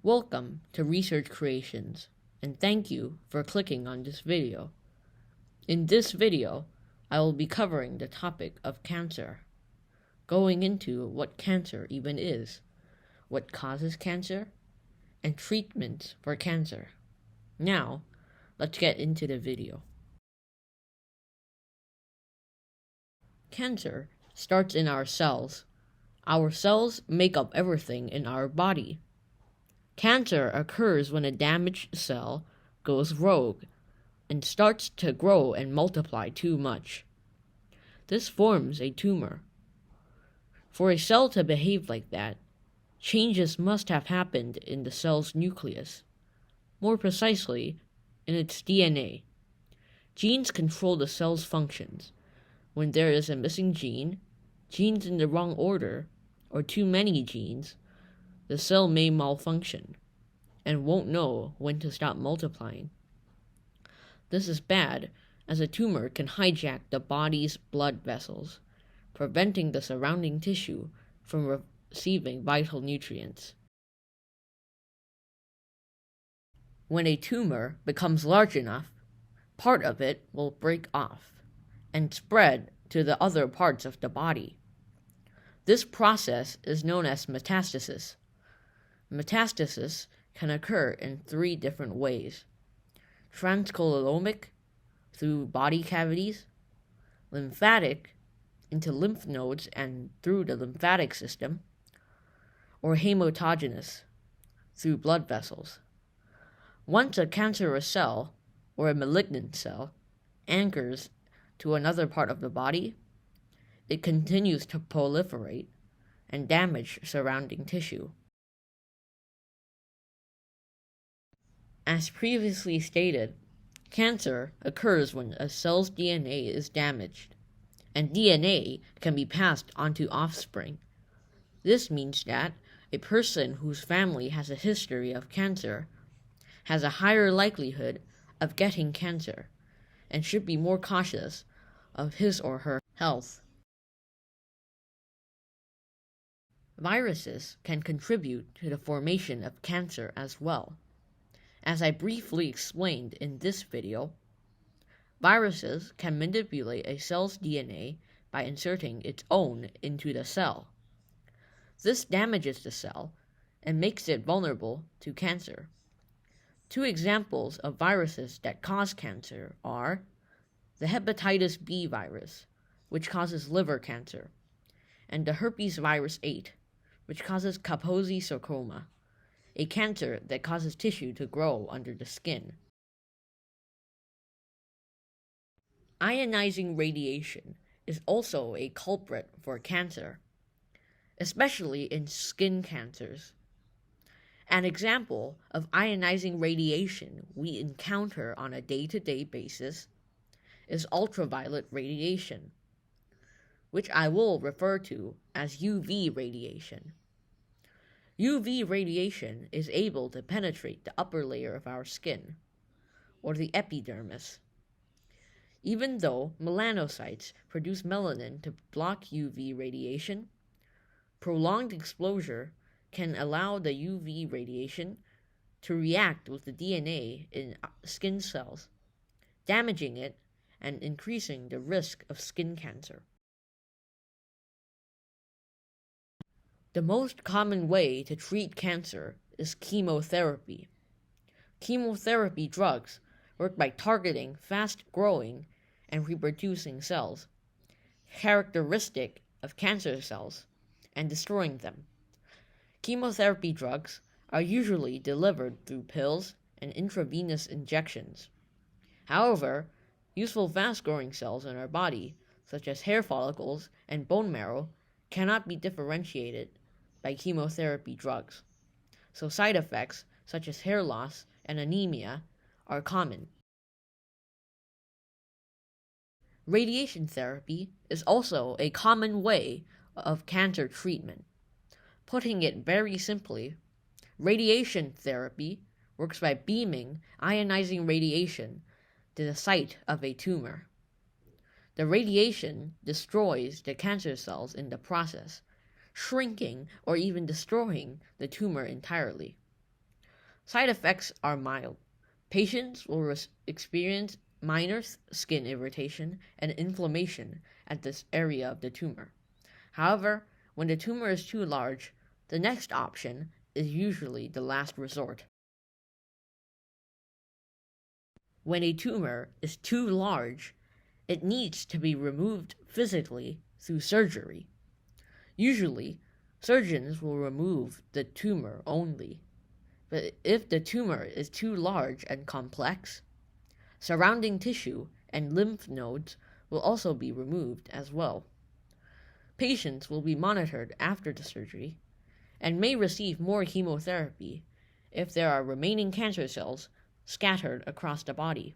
Welcome to Research Creations, and thank you for clicking on this video. In this video, I will be covering the topic of cancer, going into what cancer even is, what causes cancer, and treatments for cancer. Now, let's get into the video. Cancer starts in our cells. Our cells make up everything in our body. Cancer occurs when a damaged cell goes rogue and starts to grow and multiply too much. This forms a tumor. For a cell to behave like that, changes must have happened in the cell's nucleus, more precisely, in its DNA. Genes control the cell's functions. When there is a missing gene, genes in the wrong order, or too many genes, the cell may malfunction and won't know when to stop multiplying. This is bad, as a tumor can hijack the body's blood vessels, preventing the surrounding tissue from receiving vital nutrients. When a tumor becomes large enough, part of it will break off and spread to the other parts of the body. This process is known as metastasis. Metastasis can occur in 3 different ways: transcolalomic, through body cavities; lymphatic, into lymph nodes and through the lymphatic system; or hematogenous, through blood vessels. Once a cancerous cell, or a malignant cell, anchors to another part of the body, it continues to proliferate and damage surrounding tissue. As previously stated, cancer occurs when a cell's DNA is damaged, and DNA can be passed onto offspring. This means that a person whose family has a history of cancer has a higher likelihood of getting cancer and should be more cautious of his or her health. Viruses can contribute to the formation of cancer as well. As I briefly explained in this video, viruses can manipulate a cell's DNA by inserting its own into the cell. This damages the cell and makes it vulnerable to cancer. 2 examples of viruses that cause cancer are the hepatitis B virus, which causes liver cancer, and the herpes virus 8, which causes Kaposi sarcoma, a cancer that causes tissue to grow under the skin. Ionizing radiation is also a culprit for cancer, especially in skin cancers. An example of ionizing radiation we encounter on a day-to-day basis is ultraviolet radiation, which I will refer to as UV radiation. UV radiation is able to penetrate the upper layer of our skin, or the epidermis. Even though melanocytes produce melanin to block UV radiation, prolonged exposure can allow the UV radiation to react with the DNA in skin cells, damaging it and increasing the risk of skin cancer. The most common way to treat cancer is chemotherapy. Chemotherapy drugs work by targeting fast-growing and reproducing cells, characteristic of cancer cells, and destroying them. Chemotherapy drugs are usually delivered through pills and intravenous injections. However, useful fast-growing cells in our body, such as hair follicles and bone marrow, cannot be differentiated by chemotherapy drugs, so side effects such as hair loss and anemia are common. Radiation therapy is also a common way of cancer treatment. Putting it very simply, radiation therapy works by beaming ionizing radiation to the site of a tumor. The radiation destroys the cancer cells in the process, shrinking or even destroying the tumor entirely. Side effects are mild. Patients will experience minor skin irritation and inflammation at this area of the tumor. However, when the tumor is too large, the next option is usually the last resort. When a tumor is too large, it needs to be removed physically through surgery. Usually, surgeons will remove the tumor only. But if the tumor is too large and complex, surrounding tissue and lymph nodes will also be removed as well. Patients will be monitored after the surgery and may receive more chemotherapy if there are remaining cancer cells scattered across the body.